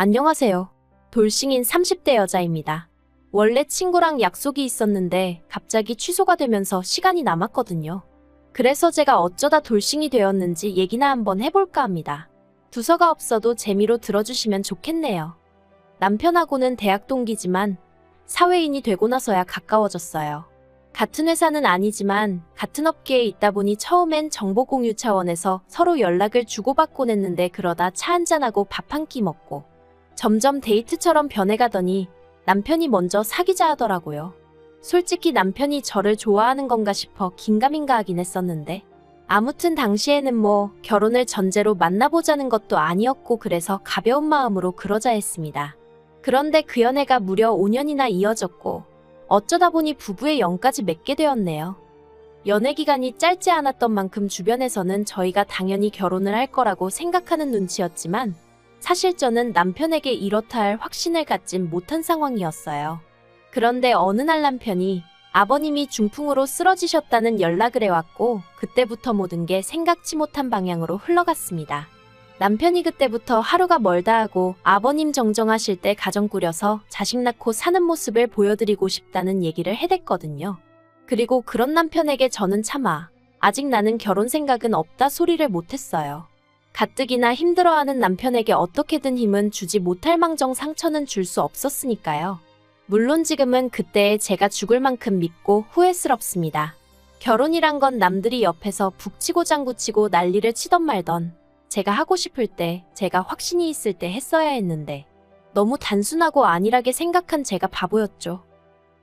안녕하세요. 돌싱인 30대 여자입니다. 원래 친구랑 약속이 있었는데 갑자기 취소가 되면서 시간이 남았거든요. 그래서 제가 어쩌다 돌싱이 되었는지 얘기나 한번 해볼까 합니다. 두서가 없어도 재미로 들어주시면 좋겠네요. 남편하고는 대학 동기지만 사회인이 되고 나서야 가까워졌어요. 같은 회사는 아니지만 같은 업계에 있다 보니 처음엔 정보 공유 차원에서 서로 연락을 주고받곤 했는데 그러다 차 한잔하고 밥 한 끼 먹고 점점 데이트처럼 변해가더니 남편이 먼저 사귀자 하더라고요. 솔직히 남편이 저를 좋아하는 건가 싶어 긴가민가 하긴 했었는데 아무튼 당시에는 뭐 결혼을 전제로 만나보자는 것도 아니었고 그래서 가벼운 마음으로 그러자 했습니다. 그런데 그 연애가 무려 5년이나 이어졌고 어쩌다 보니 부부의 영까지 맺게 되었네요. 연애 기간이 짧지 않았던 만큼 주변에서는 저희가 당연히 결혼을 할 거라고 생각하는 눈치였지만 사실 저는 남편에게 이렇다 할 확신을 갖진 못한 상황이었어요. 그런데 어느 날 남편이 아버님이 중풍으로 쓰러지셨다는 연락을 해왔고 그때부터 모든 게 생각지 못한 방향으로 흘러갔습니다. 남편이 그때부터 하루가 멀다 하고 아버님 정정하실 때 가정 꾸려서 자식 낳고 사는 모습을 보여드리고 싶다는 얘기를 해댔거든요. 그리고 그런 남편에게 저는 차마 아직 나는 결혼 생각은 없다 소리를 못했어요. 가뜩이나 힘들어하는 남편에게 어떻게든 힘은 주지 못할 망정 상처는 줄 수 없었으니까요. 물론 지금은 그때의 제가 죽을 만큼 밉고 후회스럽습니다. 결혼이란 건 남들이 옆에서 북치고 장구치고 난리를 치던 말던 제가 하고 싶을 때, 제가 확신이 있을 때 했어야 했는데 너무 단순하고 안일하게 생각한 제가 바보였죠.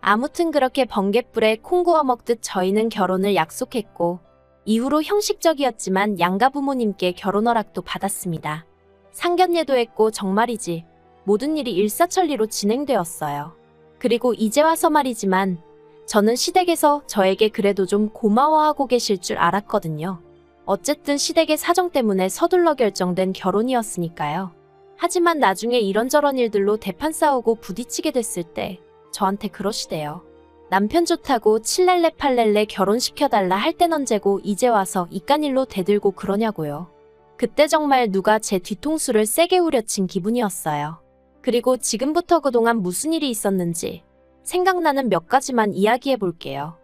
아무튼 그렇게 번갯불에 콩 구워 먹듯 저희는 결혼을 약속했고 이후로 형식적이었지만 양가 부모님께 결혼 허락도 받았습니다. 상견례도 했고 정말이지 모든 일이 일사천리로 진행되었어요. 그리고 이제 와서 말이지만 저는 시댁에서 저에게 그래도 좀 고마워하고 계실 줄 알았거든요. 어쨌든 시댁의 사정 때문에 서둘러 결정된 결혼이었으니까요. 하지만 나중에 이런저런 일들로 대판 싸우고 부딪히게 됐을 때 저한테 그러시대요. 남편 좋다고 7렐레 8렐레 결혼시켜달라 할 땐 언제고 이제 와서 이깟일로 대들고 그러냐고요. 그때 정말 누가 제 뒤통수를 세게 후려친 기분이었어요. 그리고 지금부터 그동안 무슨 일이 있었는지 생각나는 몇 가지만 이야기해 볼게요.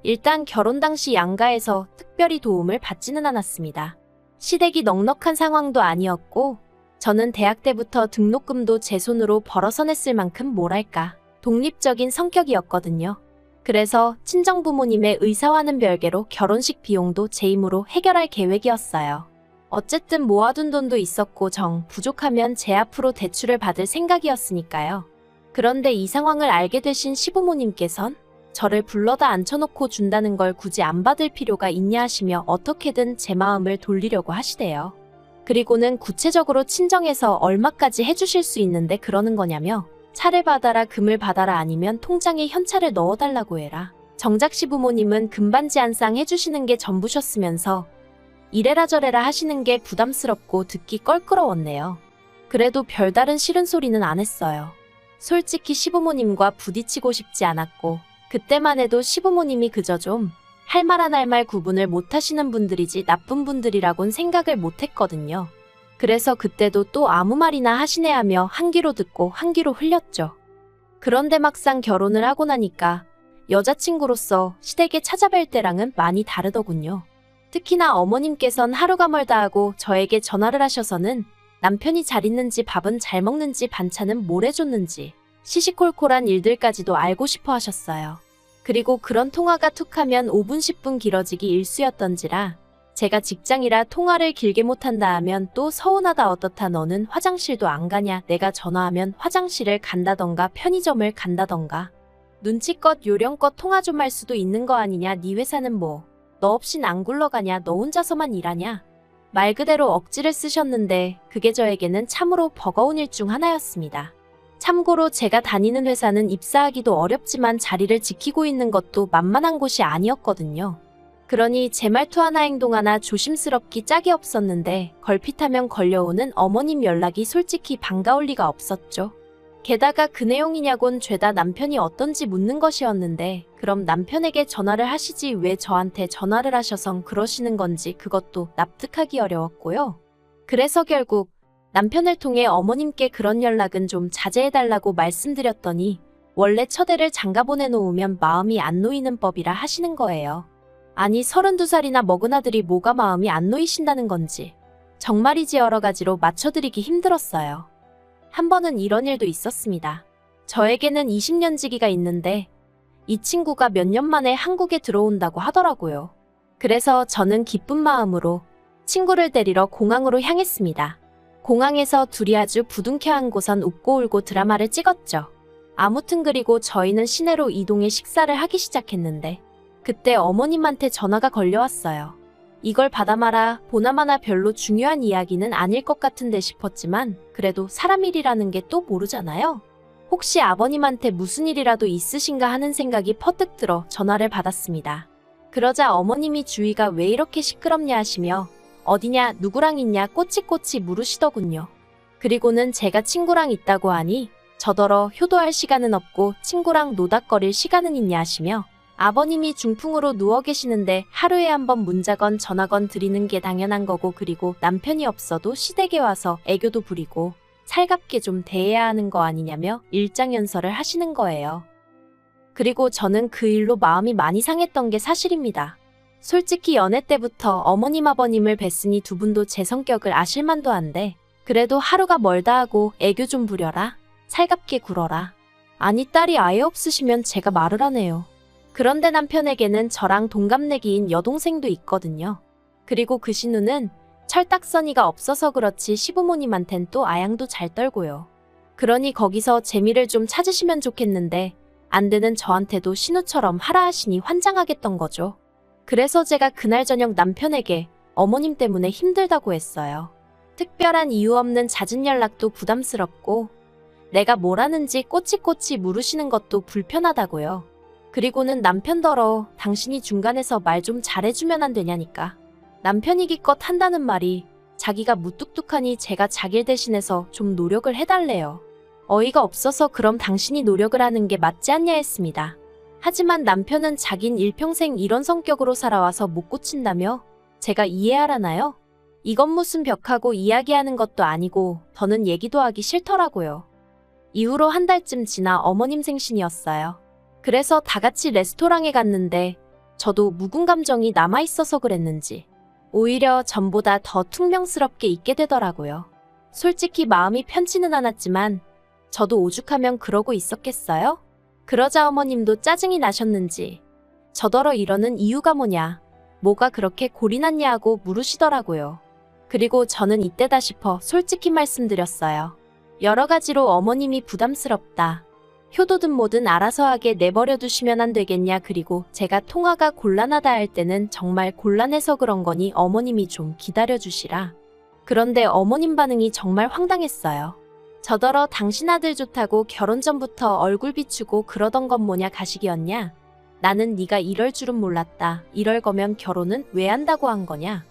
일단 결혼 당시 양가에서 특별히 도움을 받지는 않았습니다. 시댁이 넉넉한 상황도 아니었고 저는 대학 때부터 등록금도 제 손으로 벌어서 냈을 만큼 뭐랄까 독립적인 성격이었거든요. 그래서 친정부모님의 의사와는 별개로 결혼식 비용도 제 힘으로 해결할 계획이었어요. 어쨌든 모아둔 돈도 있었고 정 부족하면 제 앞으로 대출을 받을 생각이었으니까요. 그런데 이 상황을 알게 되신 시부모님께선 저를 불러다 앉혀놓고 준다는 걸 굳이 안 받을 필요가 있냐 하시며 어떻게든 제 마음을 돌리려고 하시대요. 그리고는 구체적으로 친정에서 얼마까지 해주실 수 있는데 그러는 거냐며 차를 받아라 금을 받아라 아니면 통장에 현찰을 넣어달라고 해라. 정작 시부모님은 금반지 한 쌍 해주시는 게 전부셨으면서 이래라 저래라 하시는 게 부담스럽고 듣기 껄끄러웠네요. 그래도 별다른 싫은 소리는 안 했어요. 솔직히 시부모님과 부딪히고 싶지 않았고 그때만 해도 시부모님이 그저 좀 할 말 안 할 말 구분을 못하시는 분들이지 나쁜 분들이라곤 생각을 못했거든요. 그래서 그때도 또 아무 말이나 하시네 하며 한 귀로 듣고 한 귀로 흘렸죠. 그런데 막상 결혼을 하고 나니까 여자친구로서 시댁에 찾아뵐 때랑은 많이 다르더군요. 특히나 어머님께선 하루가 멀다 하고 저에게 전화를 하셔서는 남편이 잘 있는지 밥은 잘 먹는지 반찬은 뭘 해줬는지 시시콜콜한 일들까지도 알고 싶어 하셨어요. 그리고 그런 통화가 툭하면 5분 10분 길어지기 일쑤였던지라 제가 직장이라 통화를 길게 못한다 하면 또 서운하다 어떻다 너는 화장실도 안 가냐 내가 전화하면 화장실을 간다던가 편의점을 간다던가 눈치껏 요령껏 통화 좀 할 수도 있는 거 아니냐 네 회사는 뭐 너 없인 안 굴러가냐 너 혼자서만 일하냐 말 그대로 억지를 쓰셨는데 그게 저에게는 참으로 버거운 일 중 하나였습니다. 참고로 제가 다니는 회사는 입사하기도 어렵지만 자리를 지키고 있는 것도 만만한 곳이 아니었거든요. 그러니 제 말투 하나 행동 하나 조심스럽기 짝이 없었는데 걸핏하면 걸려오는 어머님 연락이 솔직히 반가울 리가 없었죠. 게다가 그 내용이냐곤 죄다 남편이 어떤지 묻는 것이었는데 그럼 남편에게 전화를 하시지 왜 저한테 전화를 하셔선 그러시는 건지 그것도 납득하기 어려웠고요. 그래서 결국 남편을 통해 어머님께 그런 연락은 좀 자제해달라고 말씀드렸더니 원래 처대를 장가 보내놓으면 마음이 안 놓이는 법이라 하시는 거예요. 아니 32살이나 먹은 아들이 뭐가 마음이 안 놓이신다는 건지 정말이지 여러 가지로 맞춰드리기 힘들었어요. 한 번은 이런 일도 있었습니다. 저에게는 20년 지기가 있는데 이 친구가 몇 년 만에 한국에 들어온다고 하더라고요. 그래서 저는 기쁜 마음으로 친구를 데리러 공항으로 향했습니다. 공항에서 둘이 아주 부둥켜 안고선 웃고 울고 드라마를 찍었죠. 아무튼 그리고 저희는 시내로 이동해 식사를 하기 시작했는데 그때 어머님한테 전화가 걸려왔어요. 이걸 받아마라 보나마나 별로 중요한 이야기는 아닐 것 같은데 싶었지만 그래도 사람 일이라는 게 또 모르잖아요. 혹시 아버님한테 무슨 일이라도 있으신가 하는 생각이 퍼뜩 들어 전화를 받았습니다. 그러자 어머님이 주위가 왜 이렇게 시끄럽냐 하시며 어디냐 누구랑 있냐 꼬치꼬치 물으시더군요. 그리고는 제가 친구랑 있다고 하니 저더러 효도할 시간은 없고 친구랑 노닥거릴 시간은 있냐 하시며 아버님이 중풍으로 누워 계시는데 하루에 한 번 문자건 전화건 드리는 게 당연한 거고 그리고 남편이 없어도 시댁에 와서 애교도 부리고 살갑게 좀 대해야 하는 거 아니냐며 일장연설을 하시는 거예요. 그리고 저는 그 일로 마음이 많이 상했던 게 사실입니다. 솔직히 연애 때부터 어머님 아버님을 뵀으니 두 분도 제 성격을 아실만도 한데 그래도 하루가 멀다 하고 애교 좀 부려라. 살갑게 굴어라. 아니 딸이 아예 없으시면 제가 말을 하네요. 그런데 남편에게는 저랑 동갑내기인 여동생도 있거든요. 그리고 그 신우는 철딱서니가 없어서 그렇지 시부모님한텐 또 아양도 잘 떨고요. 그러니 거기서 재미를 좀 찾으시면 좋겠는데 안 되는 저한테도 신우처럼 하라 하시니 환장하겠던 거죠. 그래서 제가 그날 저녁 남편에게 어머님 때문에 힘들다고 했어요. 특별한 이유 없는 잦은 연락도 부담스럽고 내가 뭘 하는지 꼬치꼬치 물으시는 것도 불편하다고요. 그리고는 남편더러 당신이 중간에서 말 좀 잘해주면 안 되냐니까. 남편이 기껏 한다는 말이 자기가 무뚝뚝하니 제가 자기를 대신해서 좀 노력을 해달래요. 어이가 없어서 그럼 당신이 노력을 하는 게 맞지 않냐 했습니다. 하지만 남편은 자긴 일평생 이런 성격으로 살아와서 못 고친다며 제가 이해하라나요? 이건 무슨 벽하고 이야기하는 것도 아니고 더는 얘기도 하기 싫더라고요. 이후로 한 달쯤 지나 어머님 생신이었어요. 그래서 다 같이 레스토랑에 갔는데 저도 묵은 감정이 남아있어서 그랬는지 오히려 전보다 더 퉁명스럽게 있게 되더라고요. 솔직히 마음이 편치는 않았지만 저도 오죽하면 그러고 있었겠어요? 그러자 어머님도 짜증이 나셨는지 저더러 이러는 이유가 뭐냐, 뭐가 그렇게 골이 났냐 하고 물으시더라고요. 그리고 저는 이때다 싶어 솔직히 말씀드렸어요. 여러 가지로 어머님이 부담스럽다. 효도든 뭐든 알아서 하게 내버려 두시면 안 되겠냐. 그리고 제가 통화가 곤란하다 할 때는 정말 곤란해서 그런 거니 어머님이 좀 기다려 주시라. 그런데 어머님 반응이 정말 황당했어요. 저더러 당신 아들 좋다고 결혼 전부터 얼굴 비추고 그러던 건 뭐냐 가식이었냐. 나는 네가 이럴 줄은 몰랐다. 이럴 거면 결혼은 왜 한다고 한 거냐.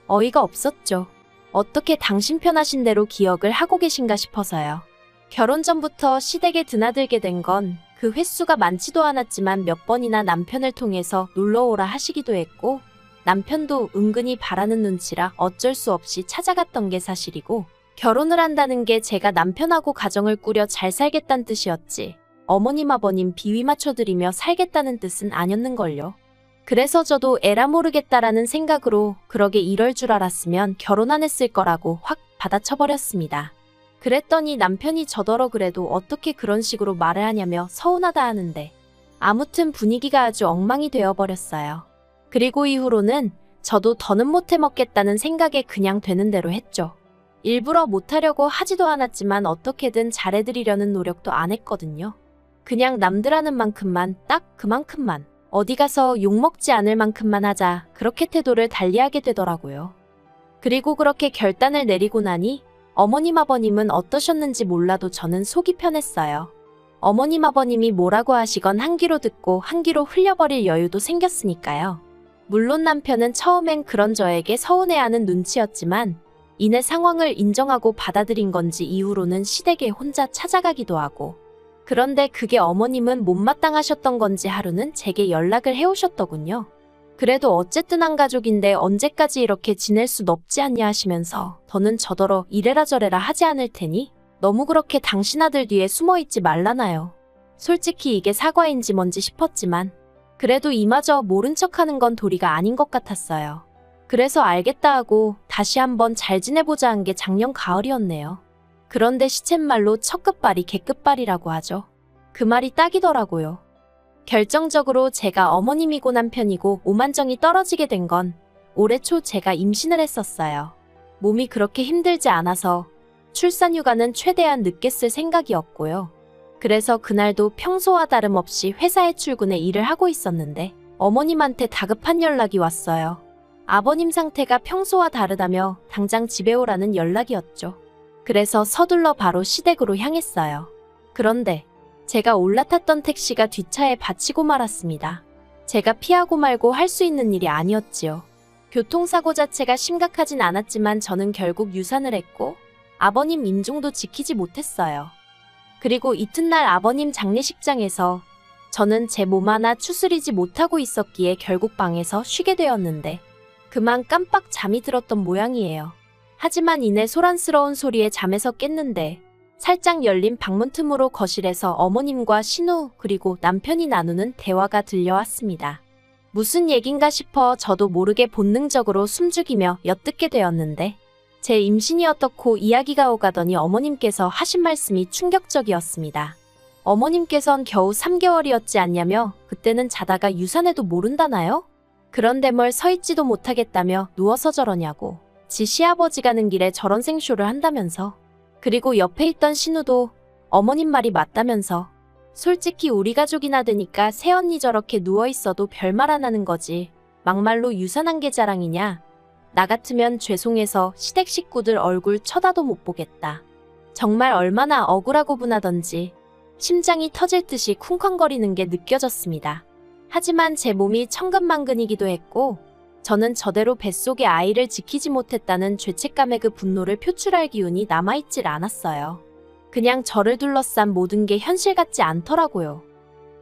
어이가 없었죠. 어떻게 당신 편하신 대로 기억을 하고 계신가 싶어서요. 결혼 전부터 시댁에 드나들게 된 건 그 횟수가 많지도 않았지만 몇 번이나 남편을 통해서 놀러오라 하시기도 했고 남편도 은근히 바라는 눈치라 어쩔 수 없이 찾아갔던 게 사실이고 결혼을 한다는 게 제가 남편하고 가정을 꾸려 잘 살겠다는 뜻이었지 어머님 아버님 비위 맞춰드리며 살겠다는 뜻은 아니었는걸요. 그래서 저도 에라 모르겠다라는 생각으로 그러게 이럴 줄 알았으면 결혼 안 했을 거라고 확 받아쳐버렸습니다. 그랬더니 남편이 저더러 그래도 어떻게 그런 식으로 말을 하냐며 서운하다 하는데 아무튼 분위기가 아주 엉망이 되어버렸어요. 그리고 이후로는 저도 더는 못해 먹겠다는 생각에 그냥 되는 대로 했죠. 일부러 못하려고 하지도 않았지만 어떻게든 잘해드리려는 노력도 안 했거든요. 그냥 남들 하는 만큼만 딱 그만큼만 어디 가서 욕먹지 않을 만큼만 하자 그렇게 태도를 달리하게 되더라고요. 그리고 그렇게 결단을 내리고 나니 어머님 아버님은 어떠셨는지 몰라도 저는 속이 편했어요. 어머님 아버님이 뭐라고 하시건 한 귀로 듣고 한 귀로 흘려버릴 여유도 생겼으니까요. 물론 남편은 처음엔 그런 저에게 서운해하는 눈치였지만 이내 상황을 인정하고 받아들인 건지 이후로는 시댁에 혼자 찾아가기도 하고 그런데 그게 어머님은 못마땅하셨던 건지 하루는 제게 연락을 해오셨더군요. 그래도 어쨌든 한 가족인데 언제까지 이렇게 지낼 순 없지 않냐 하시면서 더는 저더러 이래라 저래라 하지 않을 테니 너무 그렇게 당신 아들 뒤에 숨어있지 말라나요. 솔직히 이게 사과인지 뭔지 싶었지만 그래도 이마저 모른 척하는 건 도리가 아닌 것 같았어요. 그래서 알겠다 하고 다시 한번 잘 지내보자 한 게 작년 가을이었네요. 그런데 시쳇말로 첫 끝발이 개끝발이라고 하죠. 그 말이 딱이더라고요. 결정적으로 제가 어머님이고 남편이고 오만정이 떨어지게 된 건 올해 초 제가 임신을 했었어요. 몸이 그렇게 힘들지 않아서 출산휴가는 최대한 늦게 쓸 생각이었고요. 그래서 그날도 평소와 다름없이 회사에 출근해 일을 하고 있었는데 어머님한테 다급한 연락이 왔어요. 아버님 상태가 평소와 다르다며 당장 집에 오라는 연락이었죠. 그래서 서둘러 바로 시댁으로 향했어요. 그런데 제가 올라탔던 택시가 뒷차에 받치고 말았습니다. 제가 피하고 말고 할 수 있는 일이 아니었지요. 교통사고 자체가 심각하진 않았지만 저는 결국 유산을 했고 아버님 임종도 지키지 못했어요. 그리고 이튿날 아버님 장례식장에서 저는 제 몸 하나 추스리지 못하고 있었기에 결국 방에서 쉬게 되었는데 그만 깜빡 잠이 들었던 모양이에요. 하지만 이내 소란스러운 소리에 잠에서 깼는데 살짝 열린 방문 틈으로 거실에서 어머님과 신우 그리고 남편이 나누는 대화가 들려왔습니다. 무슨 얘긴가 싶어 저도 모르게 본능적으로 숨죽이며 엿듣게 되었는데 제 임신이 어떻고 이야기가 오가더니 어머님께서 하신 말씀이 충격적이었습니다. 어머님께선 겨우 3개월이었지 않냐며 그때는 자다가 유산해도 모른다나요? 그런데 뭘 서있지도 못하겠다며 누워서 저러냐고 지 시아버지 가는 길에 저런 생쇼를 한다면서 그리고 옆에 있던 신우도 어머님 말이 맞다면서 솔직히 우리 가족이나 되니까 새언니 저렇게 누워있어도 별말 안 하는 거지 막말로 유산한 게 자랑이냐 나 같으면 죄송해서 시댁 식구들 얼굴 쳐다도 못 보겠다. 정말 얼마나 억울하고 분하던지 심장이 터질 듯이 쿵쾅거리는 게 느껴졌습니다. 하지만 제 몸이 천근만근이기도 했고 저는 저대로 뱃속의 아이를 지키지 못했다는 죄책감의 그 분노를 표출할 기운이 남아있질 않았어요. 그냥 저를 둘러싼 모든 게 현실 같지 않더라고요.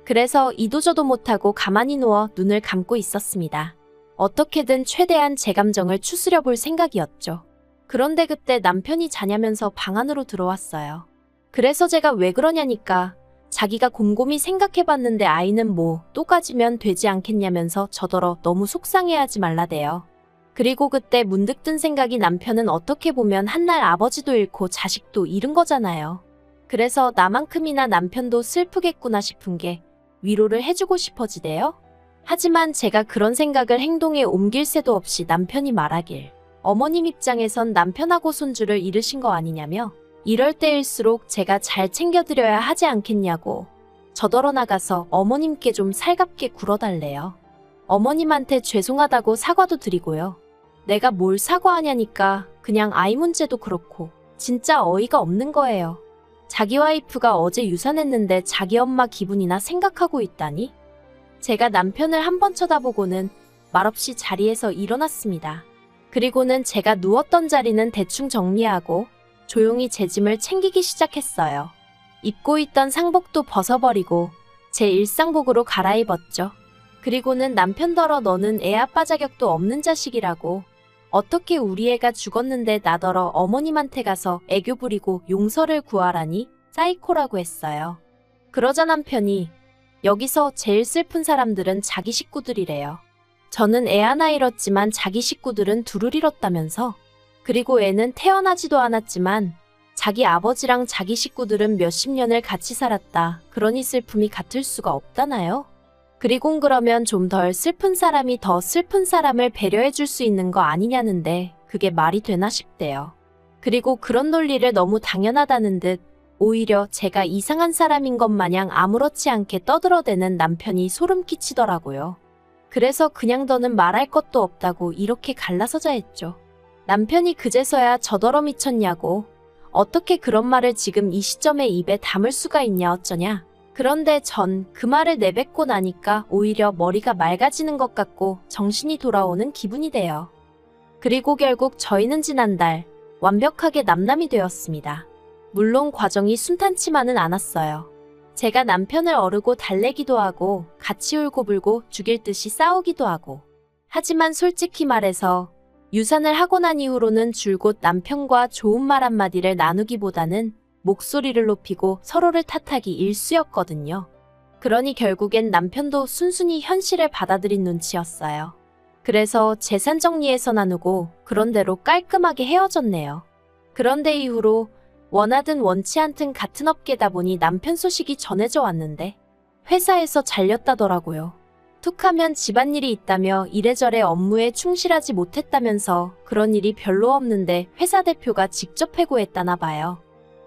그래서 이도저도 못하고 가만히 누워 눈을 감고 있었습니다. 어떻게든 최대한 제 감정을 추스려 볼 생각이었죠. 그런데 그때 남편이 자냐면서 방 안으로 들어왔어요. 그래서 제가 왜 그러냐니까 자기가 곰곰이 생각해봤는데 아이는 뭐 또 가지면 되지 않겠냐면서 저더러 너무 속상해하지 말라대요. 그리고 그때 문득 든 생각이 남편은 어떻게 보면 한날 아버지도 잃고 자식도 잃은 거잖아요. 그래서 나만큼이나 남편도 슬프겠구나 싶은 게 위로를 해주고 싶어지대요. 하지만 제가 그런 생각을 행동에 옮길 새도 없이 남편이 말하길 어머님 입장에선 남편하고 손주를 잃으신 거 아니냐며 이럴 때일수록 제가 잘 챙겨드려야 하지 않겠냐고 저더러 나가서 어머님께 좀 살갑게 굴어달래요. 어머님한테 죄송하다고 사과도 드리고요. 내가 뭘 사과하냐니까 그냥 아이 문제도 그렇고 진짜 어이가 없는 거예요. 자기 와이프가 어제 유산했는데 자기 엄마 기분이나 생각하고 있다니? 제가 남편을 한번 쳐다보고는 말없이 자리에서 일어났습니다. 그리고는 제가 누웠던 자리는 대충 정리하고 조용히 제 짐을 챙기기 시작했어요. 입고 있던 상복도 벗어버리고 제 일상복으로 갈아입었죠. 그리고는 남편더러 너는 애 아빠 자격도 없는 자식이라고 어떻게 우리 애가 죽었는데 나더러 어머님한테 가서 애교 부리고 용서를 구하라니 사이코라고 했어요. 그러자 남편이 여기서 제일 슬픈 사람들은 자기 식구들이래요. 저는 애 하나 잃었지만 자기 식구들은 둘을 잃었다면서 그리고 애는 태어나지도 않았지만 자기 아버지랑 자기 식구들은 몇십 년을 같이 살았다. 그러니 슬픔이 같을 수가 없다나요? 그리곤 그러면 좀 덜 슬픈 사람이 더 슬픈 사람을 배려해 줄 수 있는 거 아니냐는데 그게 말이 되나 싶대요. 그리고 그런 논리를 너무 당연하다는 듯 오히려 제가 이상한 사람인 것 마냥 아무렇지 않게 떠들어대는 남편이 소름 끼치더라고요. 그래서 그냥 더는 말할 것도 없다고 이렇게 갈라서자 했죠. 남편이 그제서야 저더러 미쳤냐고 어떻게 그런 말을 지금 이 시점에 입에 담을 수가 있냐 어쩌냐. 그런데 전 그 말을 내뱉고 나니까 오히려 머리가 맑아지는 것 같고 정신이 돌아오는 기분이 돼요. 그리고 결국 저희는 지난달 완벽하게 남남이 되었습니다. 물론 과정이 순탄치만은 않았어요. 제가 남편을 어르고 달래기도 하고 같이 울고불고 죽일 듯이 싸우기도 하고 하지만 솔직히 말해서 유산을 하고 난 이후로는 줄곧 남편과 좋은 말 한마디를 나누기보다는 목소리를 높이고 서로를 탓하기 일쑤였거든요. 그러니 결국엔 남편도 순순히 현실을 받아들인 눈치였어요. 그래서 재산 정리해서 나누고 그런대로 깔끔하게 헤어졌네요. 그런데 이후로 원하든 원치 않든 같은 업계다 보니 남편 소식이 전해져 왔는데 회사에서 잘렸다더라고요. 툭하면 집안일이 있다며 이래저래 업무에 충실하지 못했다면서 그런 일이 별로 없는데 회사 대표가 직접 해고했다나 봐요.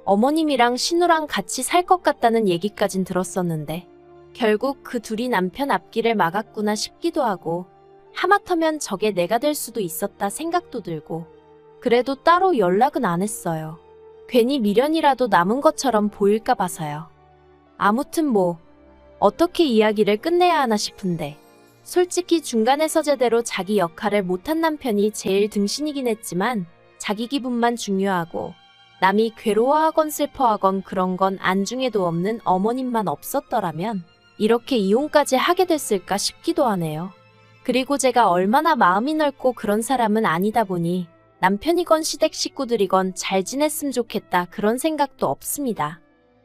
어머님이랑 신우랑 같이 살 것 같다는 얘기까진 들었었는데 결국 그 둘이 남편 앞길을 막았구나 싶기도 하고 하마터면 저게 내가 될 수도 있었다 생각도 들고 그래도 따로 연락은 안 했어요. 괜히 미련이라도 남은 것처럼 보일까 봐서요. 아무튼 뭐 어떻게 이야기를 끝내야 하나 싶은데 솔직히 중간에서 제대로 자기 역할을 못한 남편이 제일 등신이긴 했지만 자기 기분만 중요하고 남이 괴로워하건 슬퍼하건 그런 건 안중에도 없는 어머님만 없었더라면 이렇게 이혼까지 하게 됐을까 싶기도 하네요. 그리고 제가 얼마나 마음이 넓고 그런 사람은 아니다 보니 남편이건 시댁 식구들이건 잘 지냈으면 좋겠다 그런 생각도 없습니다.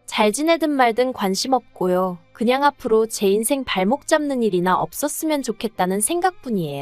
잘 지내든 말든 관심 없고요. 그냥 앞으로 제 인생 발목 잡는 일이나 없었으면 좋겠다는 생각뿐이에요.